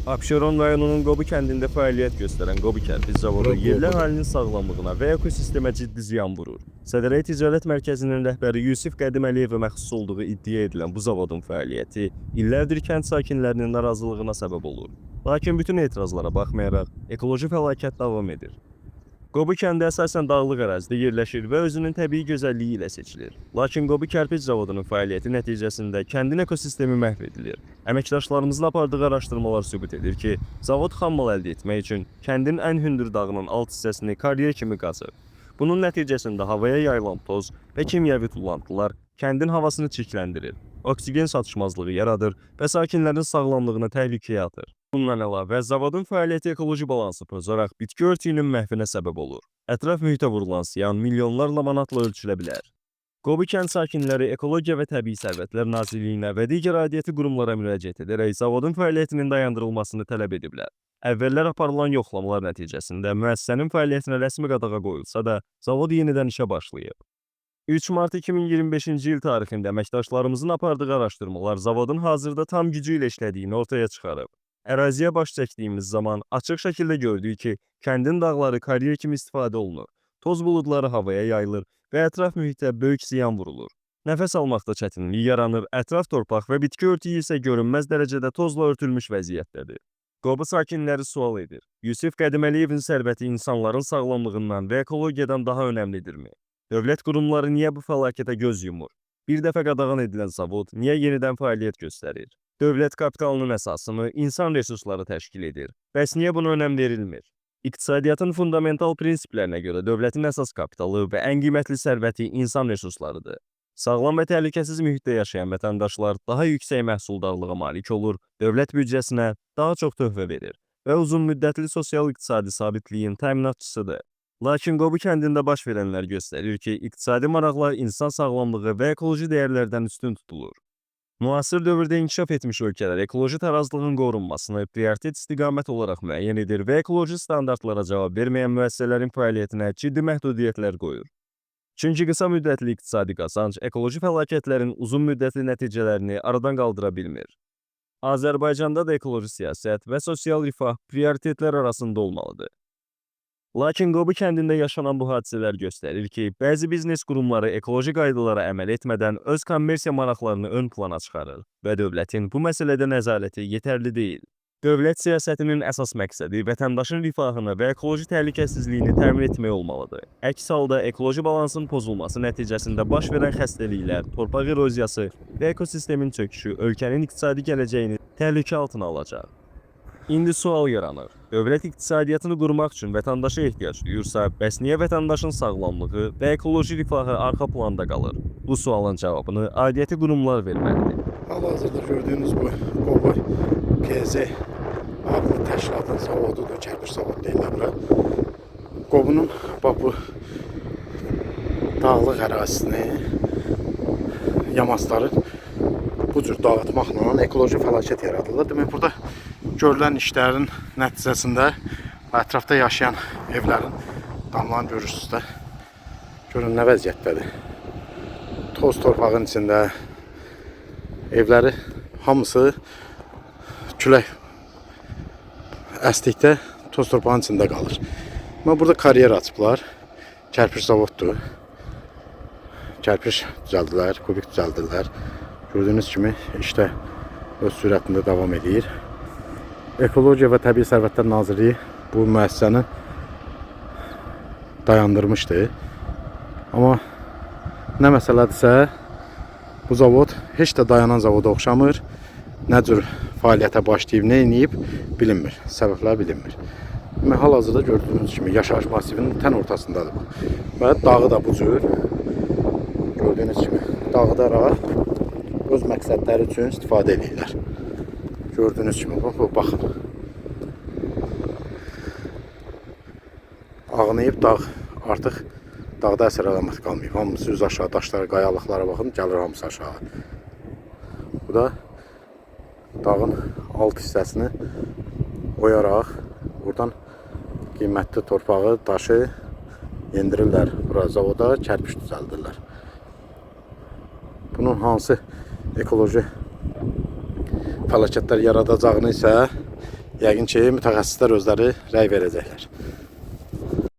Abşeron rayonunun Qobu kəndində fəaliyyət göstərən Qobu kərpic zavodu yerli əhalinin sağlamlığına və ekosistemə ciddi ziyan vurur. Sədərək Ticarət Mərkəzinin rəhbəri Yusif Qədim Əliyevə məxsus olduğu iddia edilən bu zavodun fəaliyyəti illərdir kənd sakinlərinin narazılığına səbəb olur. Lakin bütün etirazlara baxmayaraq ekoloji fəlakət davam edir. Qobu kəndi əsasən dağlıq ərazidə yerləşir və özünün təbii gözəlliyi ilə seçilir. Lakin Qobu kərpic zavodunun fəaliyyəti nəticəsində kəndin ekosistemi məhv edilir. Əməkdaşlarımızla apardığı araşdırmalar sübut edir ki, zavod xammal əldə etmək üçün kəndin ən hündür dağının alt hissəsini karyer kimi qazır. Bunun nəticəsində havaya yayılan toz və kimyəvi tullantılar kəndin havasını çirkləndirir, oksigen çatışmazlığı yaradır və sakinlərin sağlamlığına təhlükəyə atır. Bundan əlavə, zavodun fəaliyyəti ekoloji balansı pozaraq bitki örtüyünün məhvinə səbəb olur. Ətraf mühitə vurulan ziyan milyonlarla manatla ölçülə bilər. Qobu kənd sakinləri Ekologiya və Təbii Sərvətlər Nazirliyinə və digər aidiyyəti qurumlara müraciət edərək zavodun fəaliyyətinin dayandırılmasını tələb ediblər. Əvvəllər aparılan yoxlamalar nəticəsində müəssisənin fəaliyyətinə rəsmi qadağa qoyulsa da, zavod yenidən işə başlayıb. 3 mart 2025-ci il tarixində əməkdaşlarımızın apardığı araşdırmalar zavodun hazırda tam gücü ilə işlədiyini ortaya çıxarıb. Əraziyə baş çəkdiyimiz zaman açıq şəkildə gördük ki, kəndin dağları karyer kimi istifadə olunur, toz buludları havaya yayılır və ətraf mühitə böyük ziyan vurulur. Nəfəs almaqda çətinlik yaranır, ətraf torpaq və bitki örtüyü isə görünməz dərəcədə tozla örtülmüş vəziyyətdədir. Qobu sakinləri sual edir. Yusif Qədim Əliyevin sərvəti insanların sağlamlığından və ekologiyadan daha önəmlidirmi? Dövlət qurumları niyə bu fəlakətə göz yumur? Bir dəfə qadağan edilən zavod niyə yenidən fəaliyyət göstərir? Dövlət kapitalının əsasını insan resursları təşkil edir. Bəs niyə buna önəm verilmir? İqtisadiyyatın fundamental prinsiplərinə görə dövlətin əsas kapitalı və ən qiymətli sərvəti insan resurslarıdır. Sağlam və təhlükəsiz mühitdə yaşayan vətəndaşlar daha yüksək məhsuldarlığa malik olur, dövlət büdcəsinə daha çox töhfə verir və uzunmüddətli sosial-iqtisadi sabitliyin təminatçısıdır. Lakin Qobu kəndində baş verənlər göstərir ki, iqtisadi maraqlar insan sağlamlığı və ekoloji dəyərlərdən üstün tutulur. Müasir dövrdə inkişaf etmiş ölkələr ekoloji tarazlığın qorunmasını prioritet istiqamət olaraq müəyyən edir və ekoloji standartlara cavab verməyən müəssisələrin fəaliyyətinə ciddi məhdudiyyətlər qoyur. Çünki qısa müddətli iqtisadi qazanc ekoloji fəlakətlərin uzun müddətli nəticələrini aradan qaldıra bilmir. Azərbaycanda da ekoloji siyasət və sosial rifah prioritetlər arasında olmalıdır. Lakin Qobu kəndində yaşanan bu hadisələr göstərir ki, bəzi biznes qurumları ekoloji qaydalara əməl etmədən öz kommersiya maraqlarını ön plana çıxarır və dövlətin bu məsələdə nəzarəti yetərli deyil. Dövlət siyasətinin əsas məqsədi vətəndaşın rifahını və ekoloji təhlükəsizliyini təmin etmək olmalıdır. Əks halda ekoloji balansın pozulması nəticəsində baş verən xəstəliklər, torpaq eroziyası və ekosistemin çöküşü ölkənin iqtisadi gələcəyini təhlükə altına alacaq. İndi sual yaranır. Dövlət iqtisadiyyatını qurmaq üçün vətəndaşa ehtiyac duyursa, bəs niyə vətəndaşın sağlamlığı və ekoloji rifahı arxa planda qalır? Bu sualın cavabını aidiyyəti qurumlar verməlidir. Hal-hazırda gördüyünüz bu Qobu KZ adlı təşkilatın zavodudur, kərpic zavod deyirlər bura. Qobunun bax bu dağlıq ərazisini, yamacları bu cür dağıtmaqla ekoloji fəlakət yaradılır. Demək, burada görülən işlərin nəticəsində ətrafda yaşayan evlərin damlarını görürsünüz də. Görün nə vəziyyətdədir. Toz torpağın içində evləri hamısı külək əsdikdə toz torpağın içində qalır. Amma burada karyer açıblar. Kərpic zavoddur. Kərpic düzəldirlər, kubik düzəldirlər. Gördüyünüz kimi işdə öz sürətində davam edir. Ekologiya və Təbii Sərvətlər Nazirliyi bu müəssisəni dayandırmışdı. Amma nə məsələdirsə, bu zavod heç də dayanan zavoda oxşamır. Nə cür fəaliyyətə başlayıb, nə edib bilinmir. Səbəblər bilinmir. Hal-hazırda gördüyünüz kimi yaşayış masivinin tən ortasındadır bu. Və dağı da bu cür. Gördüyünüz kimi dağıdaraq öz məqsədləri üçün istifadə edirlər. Gördüyünüz kimi, baxın. Ağlayıb dağ, artıq dağda əsər əlaməti qalmayıb. Hamısı üz aşağı, daşlara, qayalıqlara baxın, gəlir hamısı aşağı. Bu da dağın alt hissəsini oyaraq, buradan qiymətli torpağı, daşı endirirlər. Bura zavoda kərpic düzəldirlər. Bunun hansı ekoloji fəlakətlər yaradacağını isə Yəqin ki, mütəxəssislər özləri rəy verəcəklər.